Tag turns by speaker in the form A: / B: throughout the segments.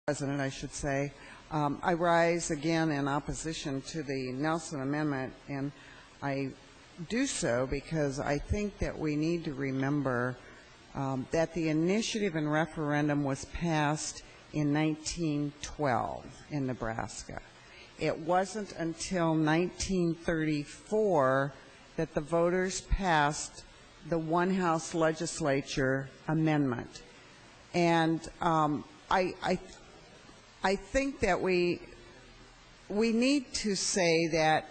A: President, I should say. I rise again in opposition to the Nelson Amendment, and I do so because I think that we need to remember that the initiative and referendum was passed in 1912 in Nebraska. It wasn't until 1934 that the voters passed the one-house legislature amendment. And I think that we need to say that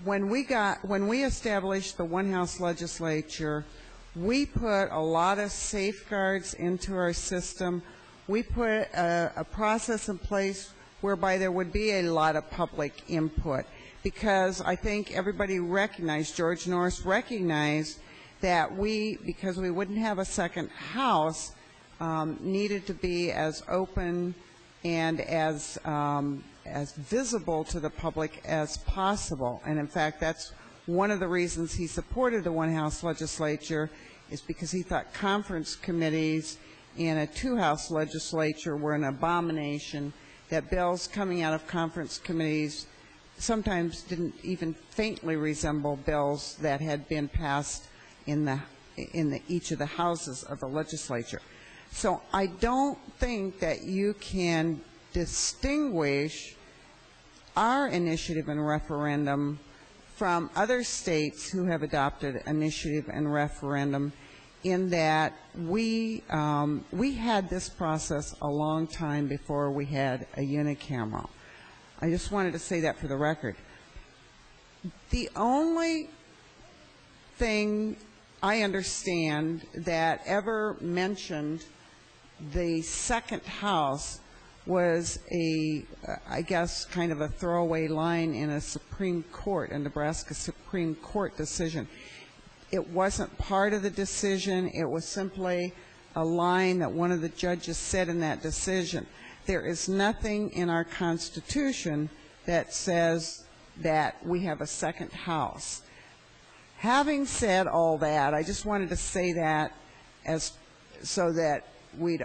A: when we established the one-house legislature, we put a lot of safeguards into our system. We put a process in place whereby there would be a lot of public input, because I think everybody recognized, George Norris recognized, that because we wouldn't have a second house, needed to be as open and as visible to the public as possible. And in fact, that's one of the reasons he supported the one-house legislature, is because he thought conference committees in a two-house legislature were an abomination, that bills coming out of conference committees sometimes didn't even faintly resemble bills that had been passed in each of the houses of the legislature. So I don't think that you can distinguish our initiative and referendum from other states who have adopted initiative and referendum, in that we had this process a long time before we had a unicameral. I just wanted to say that for the record. The only thing I understand that ever mentioned the second house was I guess, kind of a throwaway line in a Supreme Court, a Nebraska Supreme Court decision. It wasn't part of the decision. It was simply a line that one of the judges said in that decision. There is nothing in our Constitution that says that we have a second house. Having said all that, I just wanted to say that so that we'd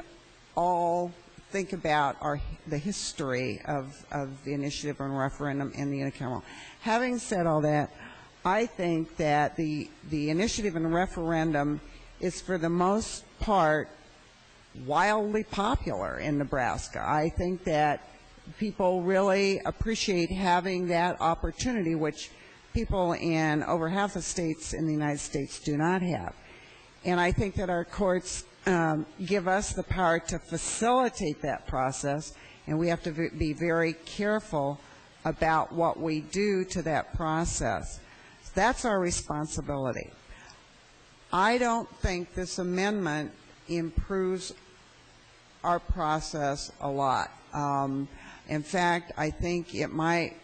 A: all think about the history of the initiative and referendum and the unicameral. Having said all that, I think that the initiative and referendum is, for the most part, wildly popular in Nebraska. I think that people really appreciate having that opportunity, which people in over half the states in the United States do not have. And I think that our courts give us the power to facilitate that process, and we have to be very careful about what we do to that process. That's our responsibility. I don't think this amendment improves our process a lot. In fact, I think it might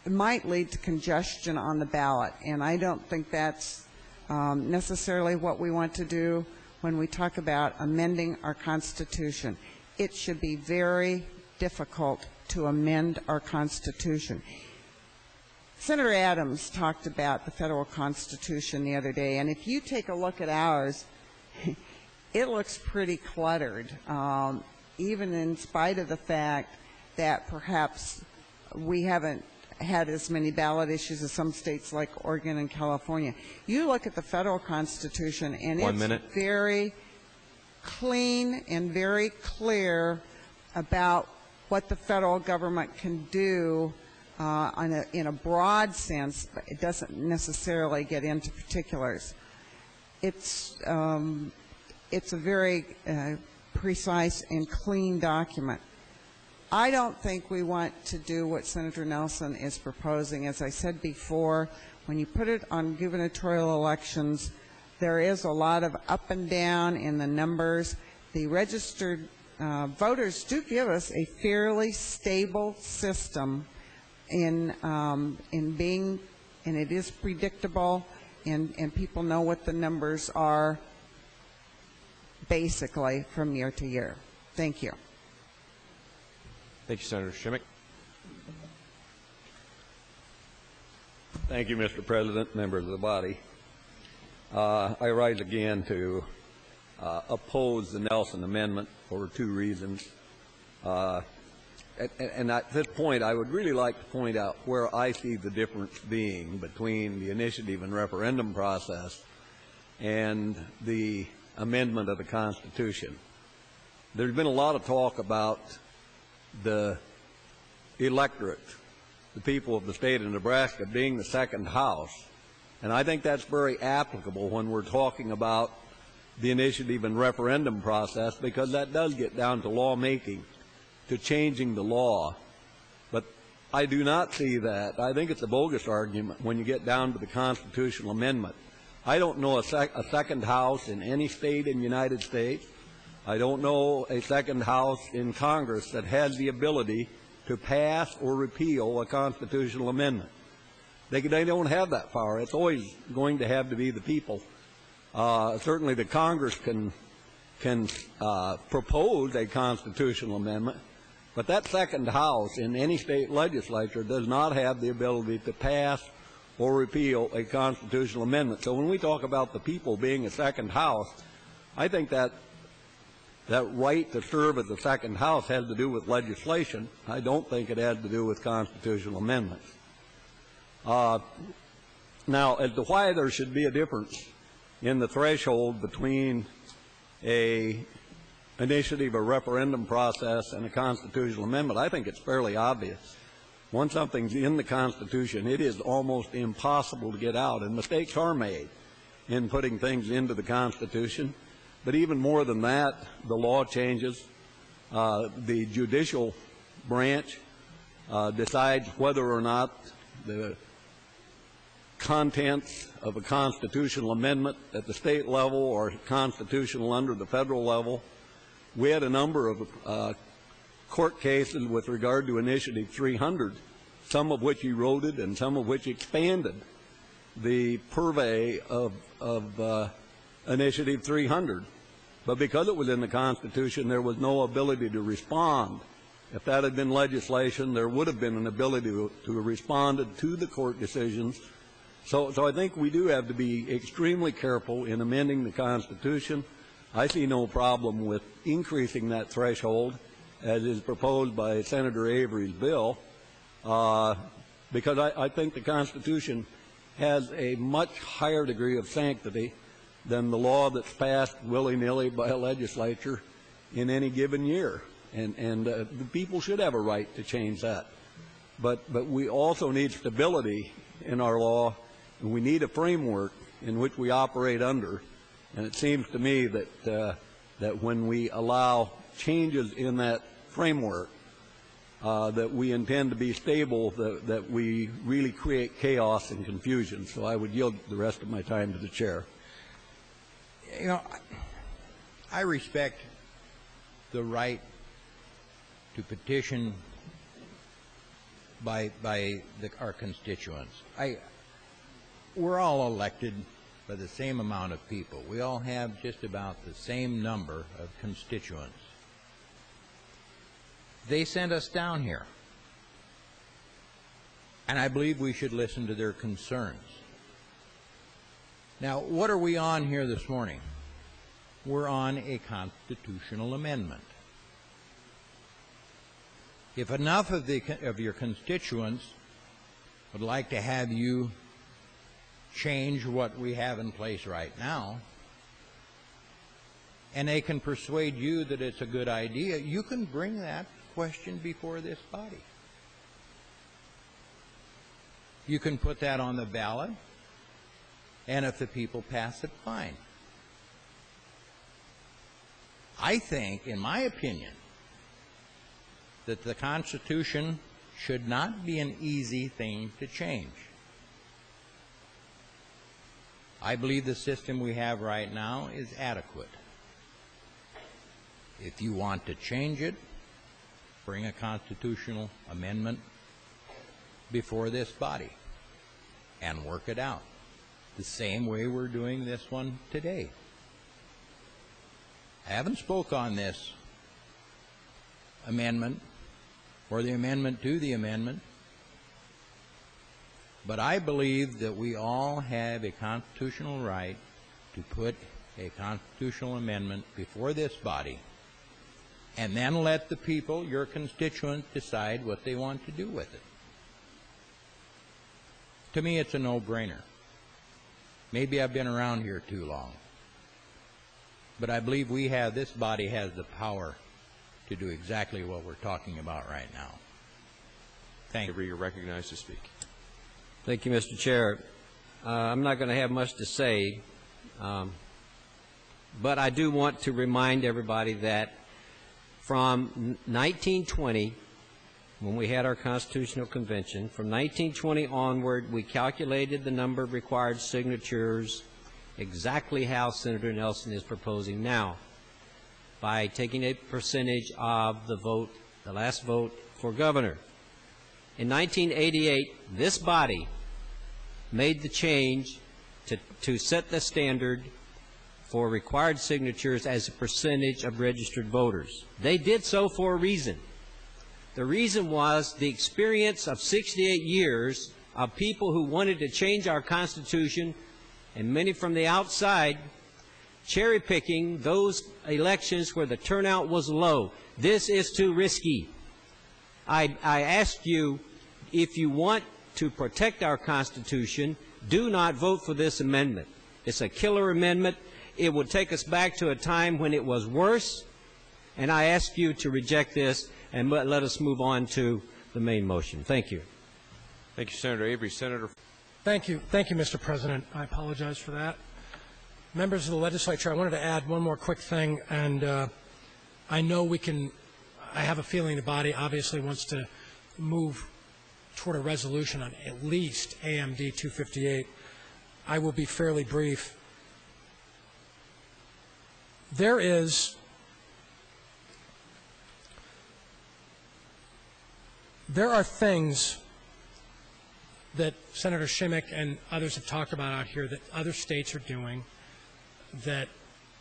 A: lead to congestion on the ballot, and I don't think that's necessarily what we want to do when we talk about amending our Constitution. It should be very difficult to amend our Constitution. Senator Adams talked about the federal Constitution the other day, and if you take a look at ours, it looks pretty cluttered, even in spite of the fact that perhaps we haven't had as many ballot issues as some states like Oregon and California. You look at the federal Constitution, and it's very clean and very clear about what the federal government can do in a broad sense, but it doesn't necessarily get into particulars. It's a very precise and clean document. I don't think we want to do what Senator Nelson is proposing. As I said before, when you put it on gubernatorial elections, there is a lot of up and down in the numbers. The registered voters do give us a fairly stable system in being, and it is predictable, and people know what the numbers are basically from year to year. Thank you.
B: Thank you, Senator Shimmick.
C: Thank you, Mr. President, members of the body. I rise again to oppose the Nelson Amendment for two reasons. And at this point, I would really like to point out where I see the difference being between the initiative and referendum process and the amendment of the Constitution. There's been a lot of talk about the electorate, the people of the state of Nebraska, being the second house. And I think that's very applicable when we're talking about the initiative and referendum process, because that does get down to lawmaking, to changing the law. But I do not see that. I think it's a bogus argument when you get down to the constitutional amendment. I don't know a second house in any state in the United States. I don't know a second house in Congress that has the ability to pass or repeal a constitutional amendment. They don't have that power. It's always going to have to be the people. Certainly the Congress can propose a constitutional amendment, but that second house in any state legislature does not have the ability to pass or repeal a constitutional amendment. So when we talk about the people being a second house, I think that right to serve as a second house has to do with legislation. I don't think it has to do with constitutional amendments. Now, as to why there should be a difference in the threshold between a initiative or referendum process and a constitutional amendment, I think it's fairly obvious. Once something's in the Constitution, it is almost impossible to get out, and mistakes are made in putting things into the Constitution. But even more than that, the law changes. The judicial branch decides whether or not the contents of a constitutional amendment at the state level or constitutional under the federal level. We had a number of court cases with regard to Initiative 300, some of which eroded and some of which expanded the purvey of Initiative 300. But because it was in the Constitution, there was no ability to respond. If that had been legislation, there would have been an ability to respond to the court decisions. So I think we do have to be extremely careful in amending the Constitution. I see no problem with increasing that threshold, as is proposed by Senator Avery's bill, because I think the Constitution has a much higher degree of sanctity than the law that's passed willy-nilly by a legislature in any given year. And the people should have a right to change that. But we also need stability in our law, and we need a framework in which we operate under. And it seems to me that when we allow changes in that framework, that we intend to be stable, that we really create chaos and confusion. So I would yield the rest of my time to the chair.
D: You know, I respect the right to petition by our constituents. We're all elected by the same amount of people. We all have just about the same number of constituents. They sent us down here, and I believe we should listen to their concerns. Now, what are we on here this morning? We're on a constitutional amendment. If enough of your constituents would like to have you change what we have in place right now, and they can persuade you that it's a good idea, you can bring that question before this body. You can put that on the ballot, and if the people pass it, fine. I think, in my opinion, that the Constitution should not be an easy thing to change. I believe the system we have right now is adequate. If you want to change it, bring a constitutional amendment before this body and work it out, the same way we're doing this one today. I haven't spoke on this amendment or the amendment to the amendment, but I believe that we all have a constitutional right to put a constitutional amendment before this body and then let the people, your constituents, decide what they want to do with it. To me, it's a no-brainer. Maybe I've been around here too long, but I believe this body has the power to do exactly what we're talking about right now. Thank you.
B: You're recognized to speak.
E: Thank you, Mr. Chair. I'm not going to have much to say, but I do want to remind everybody that from 1920, when we had our Constitutional Convention, from 1920 onward, we calculated the number of required signatures exactly how Senator Nelson is proposing now, by taking a percentage of the vote, the last vote for governor. In 1988, this body made the change to set the standard for required signatures as a percentage of registered voters. They did so for a reason. The reason was the experience of 68 years of people who wanted to change our Constitution, and many from the outside, cherry-picking those elections where the turnout was low. This is too risky. I ask you, if you want to protect our Constitution, do not vote for this amendment. It's a killer amendment. It would take us back to a time when it was worse, and I ask you to reject this and let us move on to the main motion. Thank you.
B: Thank you, Senator Avery. Senator.
F: Thank you, Mr. President. I apologize for that. Members of the legislature, I wanted to add one more quick thing, and I know I have a feeling the body obviously wants to move toward a resolution on at least AMD 258. I will be fairly brief. There are things that Senator Shimmick and others have talked about out here that other states are doing that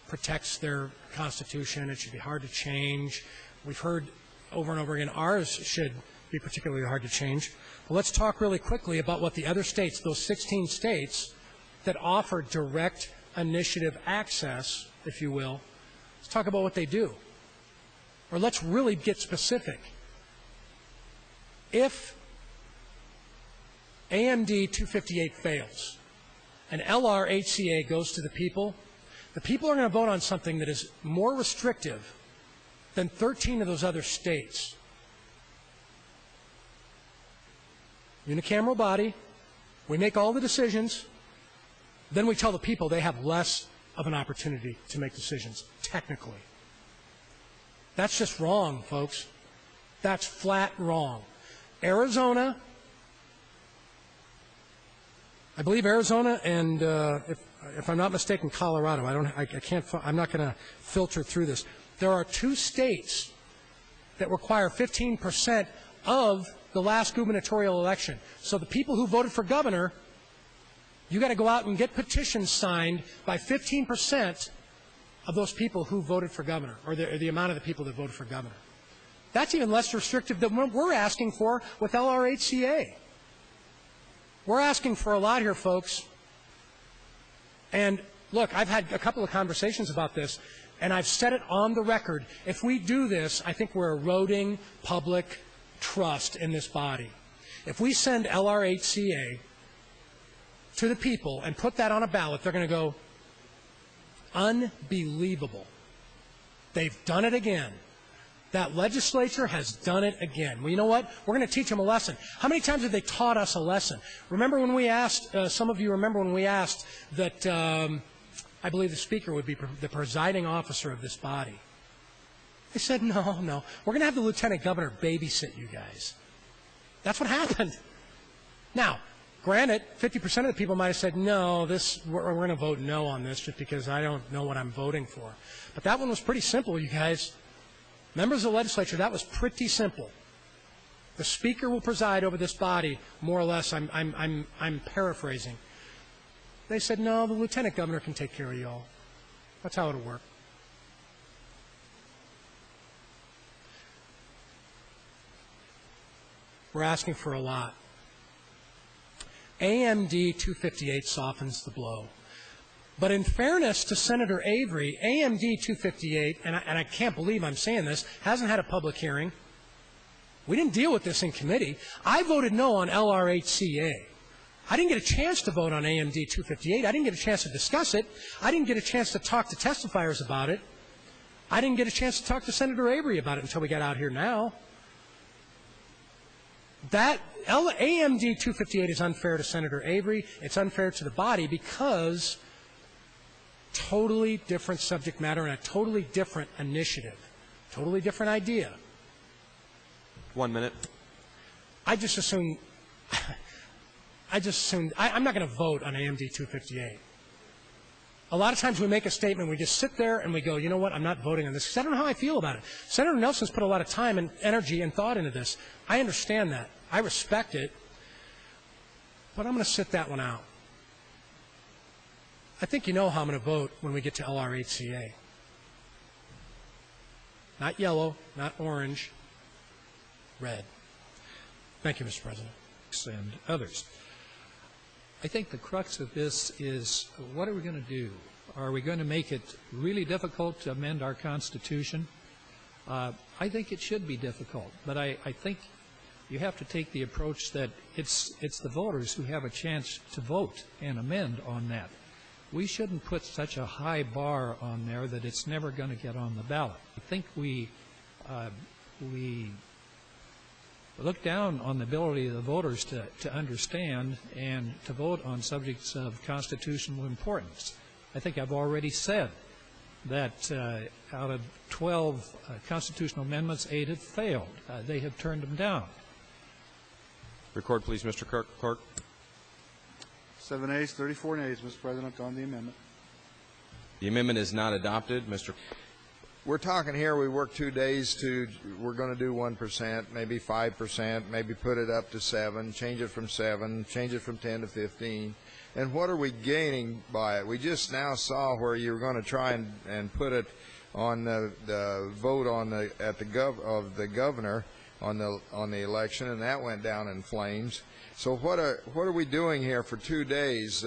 F: protects their Constitution. It should be hard to change. We've heard over and over again ours should be particularly hard to change. Well, let's talk really quickly about what the other states, those 16 states that offer direct initiative access, if you will, let's talk about what they do. Or let's really get specific. If AMD 258 fails and LRHCA goes to the people are going to vote on something that is more restrictive than 13 of those other states. Unicameral body, we make all the decisions, then we tell the people they have less of an opportunity to make decisions, technically. That's just wrong, folks. That's flat wrong. Arizona, I believe Arizona and, if I'm not mistaken, Colorado. I'm not going to filter through this. There are 2 states that require 15% of the last gubernatorial election. So the people who voted for governor, you got to go out and get petitions signed by 15% of those people who voted for governor, or the amount of the people that voted for governor. That's even less restrictive than what we're asking for with LRHCA. We're asking for a lot here, folks. And look, I've had a couple of conversations about this, and I've said it on the record. If we do this, I think we're eroding public trust in this body. If we send LRHCA to the people and put that on a ballot, they're going to go, unbelievable. They've done it again. That legislature has done it again. Well, you know what? We're going to teach them a lesson. How many times have they taught us a lesson? Remember when we asked, some of you remember when we asked that I believe the Speaker would be the presiding officer of this body. They said, no, we're going to have the Lieutenant Governor babysit you guys. That's what happened. Now, granted, 50% of the people might have said, no, we're going to vote no on this just because I don't know what I'm voting for. But that one was pretty simple, you guys. Members of the legislature, that was pretty simple. The Speaker will preside over this body, more or less. I'm paraphrasing. They said, no, the Lieutenant Governor can take care of you all. That's how it'll work. We're asking for a lot. AMD 258 softens the blow. But in fairness to Senator Avery, AMD 258, and I can't believe I'm saying this, hasn't had a public hearing. We didn't deal with this in committee. I voted no on LRHCA. I didn't get a chance to vote on AMD 258. I didn't get a chance to discuss it. I didn't get a chance to talk to testifiers about it. I didn't get a chance to talk to Senator Avery about it until we got out here now. That AMD 258 is unfair to Senator Avery. It's unfair to the body because totally different subject matter and a totally different initiative, totally different idea.
B: 1 minute.
F: I'm not going to vote on AMD 258. A lot of times we make a statement, we just sit there and we go, you know what, I'm not voting on this because I don't know how I feel about it. Senator Nelson's put a lot of time and energy and thought into this. I understand that. I respect it. But I'm going to sit that one out. I think you know how I'm going to vote when we get to LRHCA. Not yellow, not orange, red. Thank you, Mr. President.
G: And others. I think the crux of this is, what are we going to do? Are we going to make it really difficult to amend our Constitution? I think it should be difficult, but I think you have to take the approach that it's the voters who have a chance to vote and amend on that. We shouldn't put such a high bar on there that it's never going to get on the ballot. I think we look down on the ability of the voters to understand and to vote on subjects of constitutional importance. I think I've already said that out of 12 constitutional amendments, 8 have failed. They have turned them down.
B: Record, please, Mr. Clerk.
H: 7 ayes, 34 nays, Mr. President, on the amendment.
B: The amendment is not adopted. Mr.
I: We're talking here, we work 2 days to, we're going to do 1%, maybe 5%, maybe put it up to 7, change it from 7, change it from 10 to 15. And what are we gaining by it? We just now saw where you were going to try and put it on the vote on the of the governor on the election, and that went down in flames. So what are we doing here for 2 days?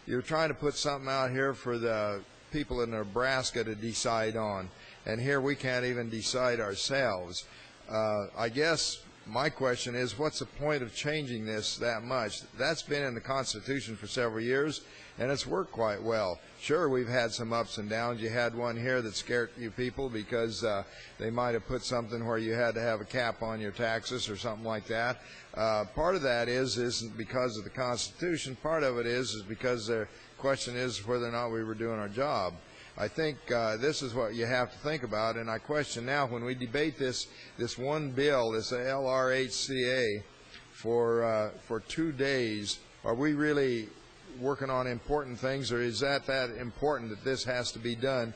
I: You're trying to put something out here for the people in Nebraska to decide on, and here we can't even decide ourselves. I guess my question is, what's the point of changing this that much? That's been in the Constitution for several years, and it's worked quite well. Sure, we've had some ups and downs. You had one here that scared you people because they might have put something where you had to have a cap on your taxes or something like that. Part of that isn't because of the Constitution. Part of it is because the question is whether or not we were doing our job. I think this is what you have to think about, and I question now, when we debate this one bill, this LRHCA, for 2 days, are we really working on important things, or is that important that this has to be done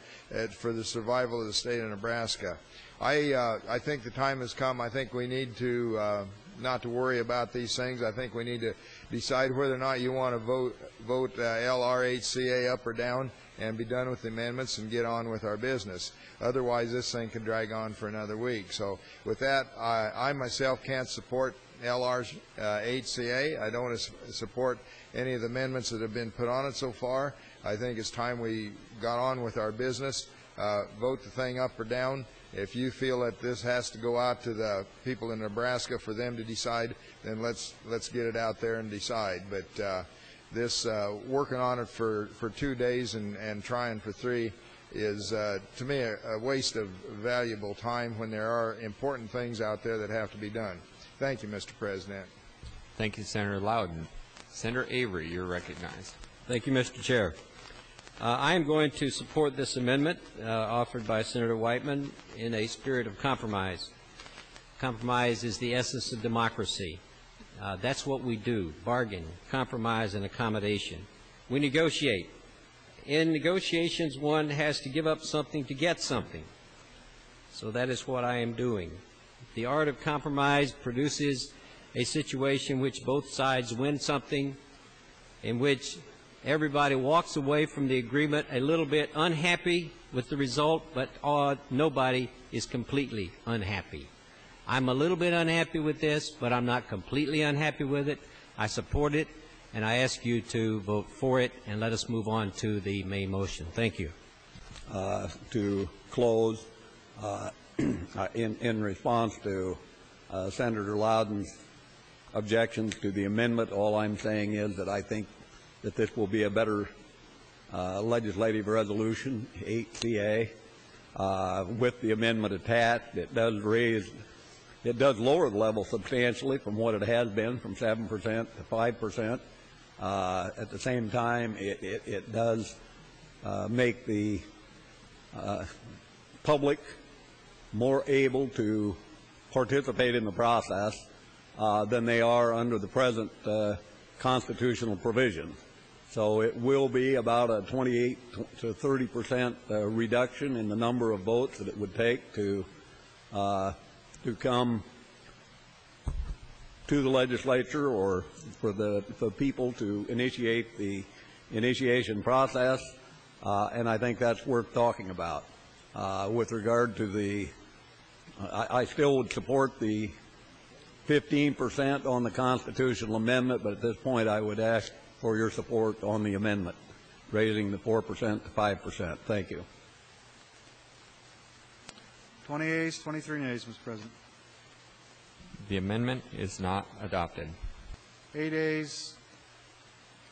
I: for the survival of the state of Nebraska? I think the time has come. I think we need to not to worry about these things. I think we need to decide whether or not you want to vote LRHCA up or down and be done with the amendments and get on with our business. Otherwise, this thing could drag on for another week. So with that, I myself can't support LRHCA. I don't want to support any of the amendments that have been put on it so far. I think it's time we got on with our business. Vote the thing up or down. If you feel that this has to go out to the people in Nebraska for them to decide, then let's get it out there and decide. But this working on it for 2 days and trying for 3 is, to me, a waste of valuable time when there are important things out there that have to be done. Thank you, Mr. President.
J: Thank you, Senator Loudon. Senator Avery, you're recognized.
E: Thank you, Mr. Chair. I am going to support this amendment offered by Senator Whiteman in a spirit of compromise. Compromise is the essence of democracy. That's what we do: bargain, compromise, and accommodation. We negotiate. In negotiations, one has to give up something to get something. So that is what I am doing. The art of compromise produces a situation in which both sides win something, in which everybody walks away from the agreement a little bit unhappy with the result, but nobody is completely unhappy. I'm a little bit unhappy with this, but I'm not completely unhappy with it. I support it, and I ask you to vote for it and let us move on to the main motion. Thank you.
C: To close, in response to Senator Loudon's objections to the amendment, all I'm saying is that I think that this will be a better legislative resolution, 8CA, with the amendment attached. It does lower the level substantially from what it has been, from 7% to 5%. At the same time, it does make the public more able to participate in the process than they are under the present constitutional provisions. So it will be about a 28 to 30% reduction in the number of votes that it would take to come to the legislature or for the people to initiate the initiation process, and I think that's worth talking about. With regard to the, I still would support the 15% on the constitutional amendment, but at this point I would ask for your support on the amendment, raising the 4% to 5%. Thank you.
H: 20 ayes, 23 nays, Mr. President.
J: The amendment is not adopted.
H: 8 ayes,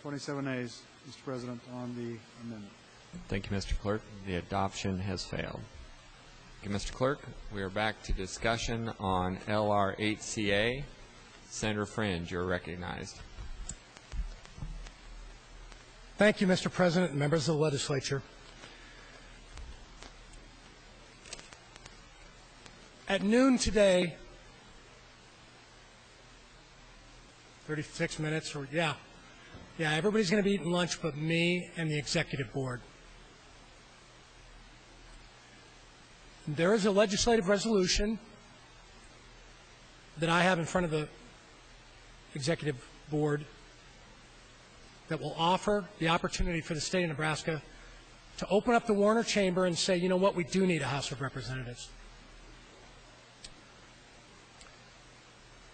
H: 27 nays, Mr. President, on the amendment.
J: Thank you, Mr. Clerk. The adoption has failed. Okay, Mr. Clerk, we are back to discussion on LR 8CA. Senator Fringe, you're recognized.
F: Thank you, Mr. President and members of the legislature. At noon today, 36 minutes, or yeah, everybody's going to be eating lunch but me and the executive board. There is a legislative resolution that I have in front of the executive board that will offer the opportunity for the state of Nebraska to open up the Warner Chamber and say, you know what, we do need a House of Representatives.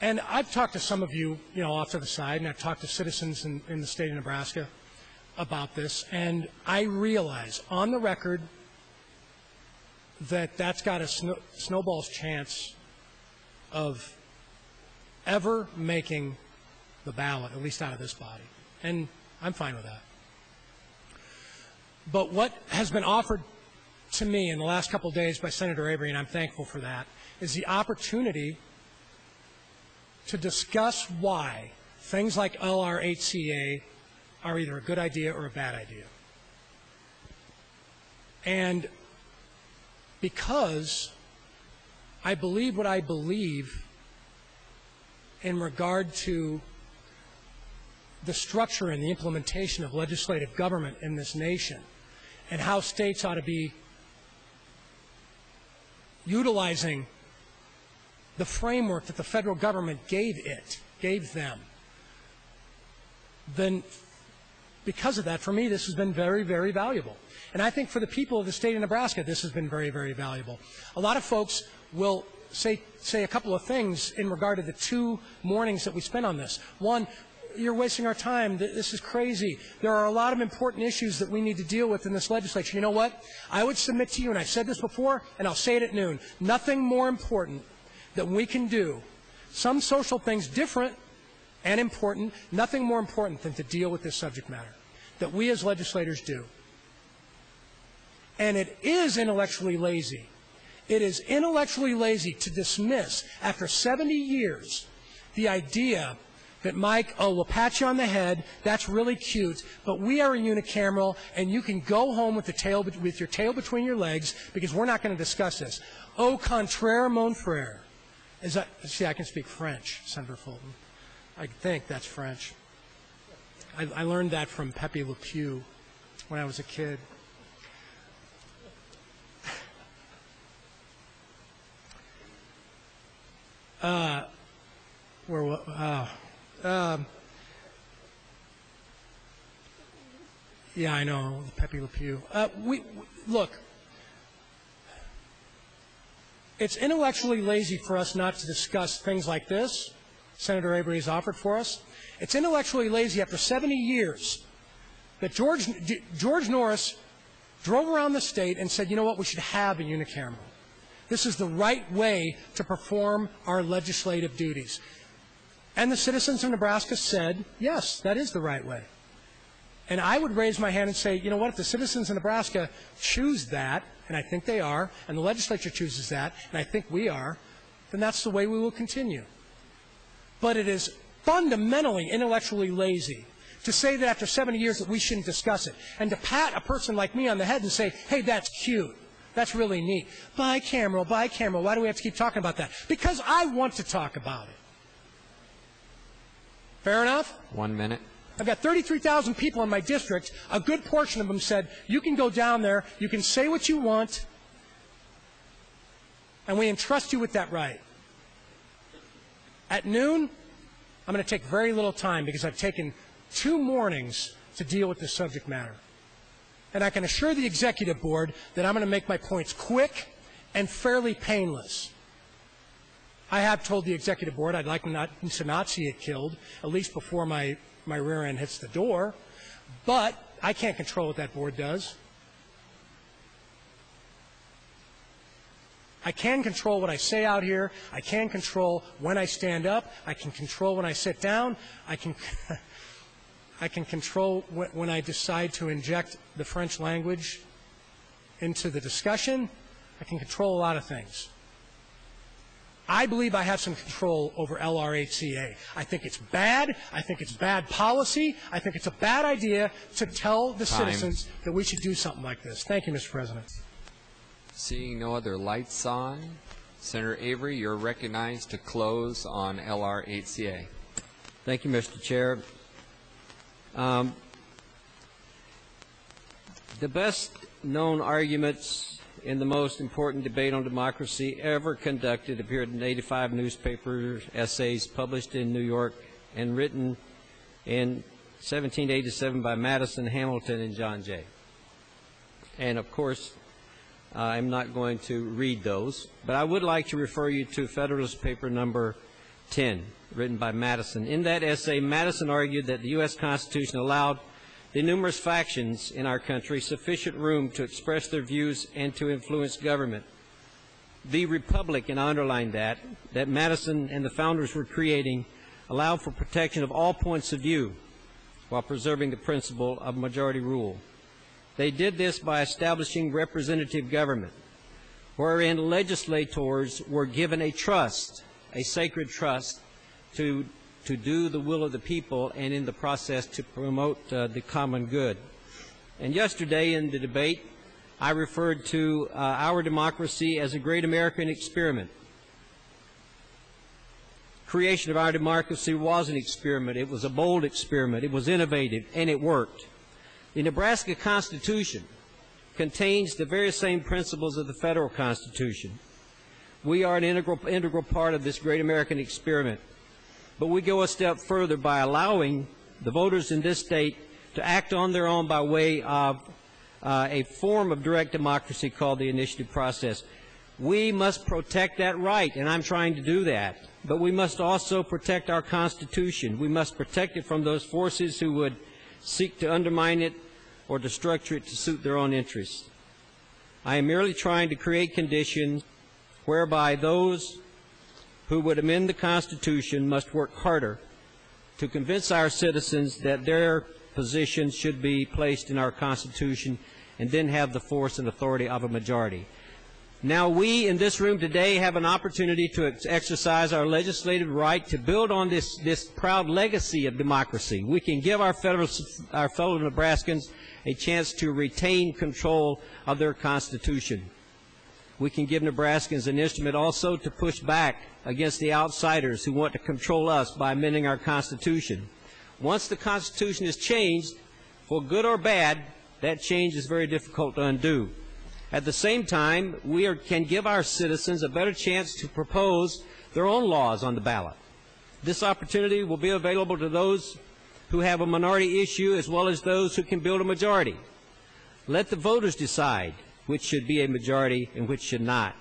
F: And I've talked to some of you, off to the side, and I've talked to citizens in the state of Nebraska about this, and I realize on the record that that's got a snowball's chance of ever making the ballot, at least out of this body. And I'm fine with that. But what has been offered to me in the last couple of days by Senator Avery, and I'm thankful for that, is the opportunity to discuss why things like LR 8CA are either a good idea or a bad idea. And because I believe what I believe in regard to the structure and the implementation of legislative government in this nation and how states ought to be utilizing the framework that the federal government gave them, then because of that, for me, this has been very, very valuable. And I think for the people of the state of Nebraska, this has been very, very valuable. A lot of folks will say a couple of things in regard to the 2 mornings that we spent on this. One, you're wasting our time. This is crazy. There are a lot of important issues that we need to deal with in this legislature. You know what? I would submit to you, and I've said this before, and I'll say it at noon, nothing more important that we can do. Some social things different and important, nothing more important than to deal with this subject matter that we as legislators do. And it is intellectually lazy. It is intellectually lazy to dismiss, after 70 years, the idea that, Mike, we'll pat you on the head, that's really cute, but we are a unicameral, and you can go home with your tail between your legs because we're not going to discuss this. Au contraire, mon frère. See, I can speak French, Senator Fulton. I think that's French. I learned that from Pepe Le Pew when I was a kid. Yeah, I know, Pepe Le Pew. Look, it's intellectually lazy for us not to discuss things like this Senator Avery has offered for us. It's intellectually lazy after 70 years that George Norris drove around the state and said, you know what, we should have a unicameral. This is the right way to perform our legislative duties. And the citizens of Nebraska said, yes, that is the right way. And I would raise my hand and say, you know what, if the citizens of Nebraska choose that, and I think they are, and the legislature chooses that, and I think we are, then that's the way we will continue. But it is fundamentally intellectually lazy to say that after 70 years that we shouldn't discuss it, and to pat a person like me on the head and say, hey, that's cute. That's really neat. Bicameral, bicameral. Why do we have to keep talking about that? Because I want to talk about it. Fair enough?
J: 1 minute.
F: I've got 33,000 people in my district. A good portion of them said, you can go down there, you can say what you want, and we entrust you with that right. At noon, I'm going to take very little time because I've taken 2 mornings to deal with this subject matter. And I can assure the executive board that I'm going to make my points quick and fairly painless. I have told the executive board I'd like to not see it killed, at least before my rear end hits the door, but I can't control what that board does. I can control what I say out here. I can control when I stand up. I can control when I sit down. I can control when I decide to inject the French language into the discussion. I can control a lot of things. I believe I have some control over LR8CA. I think it's bad. I think it's bad policy. I think it's a bad idea to tell the citizens that we should do something like this. Thank you, Mr. President.
J: Seeing no other lights on, Senator Avery, you're recognized to close on LR8CA.
E: Thank you, Mr. Chair. The best known arguments in the most important debate on democracy ever conducted appeared in 85 newspaper essays published in New York and written in 1787 by Madison, Hamilton, and John Jay. And of course, I'm not going to read those, but I would like to refer you to Federalist Paper number 10, written by Madison. In that essay, Madison argued that the U.S. Constitution allowed the numerous factions in our country sufficient room to express their views and to influence government. The republic, and I underline that Madison and the founders were creating, allowed for protection of all points of view while preserving the principle of majority rule. They did this by establishing representative government, wherein legislators were given a trust, a sacred trust, to do the will of the people and in the process to promote the common good. And yesterday in the debate, I referred to our democracy as a great American experiment. Creation of our democracy was an experiment. It was a bold experiment. It was innovative, and it worked. The Nebraska Constitution contains the very same principles of the federal Constitution. We are an integral part of this great American experiment. But we go a step further by allowing the voters in this state to act on their own by way of a form of direct democracy called the initiative process. We must protect that right, and I'm trying to do that. But we must also protect our Constitution. We must protect it from those forces who would seek to undermine it or to structure it to suit their own interests. I am merely trying to create conditions whereby those who would amend the Constitution must work harder to convince our citizens that their positions should be placed in our Constitution and then have the force and authority of a majority. Now, we in this room today have an opportunity to exercise our legislative right to build on this proud legacy of democracy. We can give our fellow Nebraskans a chance to retain control of their Constitution. We can give Nebraskans an instrument also to push back against the outsiders who want to control us by amending our Constitution. Once the Constitution is changed, for good or bad, that change is very difficult to undo. At the same time, we can give our citizens a better chance to propose their own laws on the ballot. This opportunity will be available to those who have a minority issue as well as those who can build a majority. Let the voters decide which should be a majority and which should not.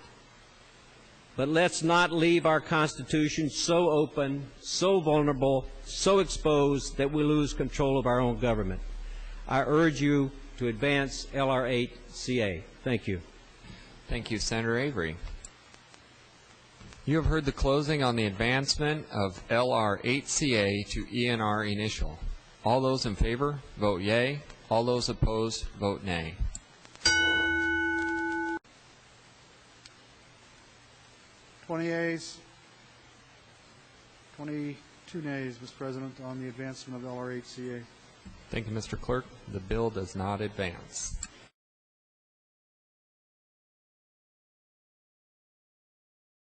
E: but let's not leave our Constitution so open, so vulnerable, so exposed that we lose control of our own government. I urge you to advance L.R. 8CA. Thank you.
J: Thank you, Senator Avery. You have heard the closing on the advancement of L.R. 8CA to ENR initial. All those in favor, vote yea. All those opposed, vote nay.
H: Ayes, 22 nays, Mr. President, on the advancement of LR8CA.
J: Thank you, Mr. Clerk. The bill does not advance.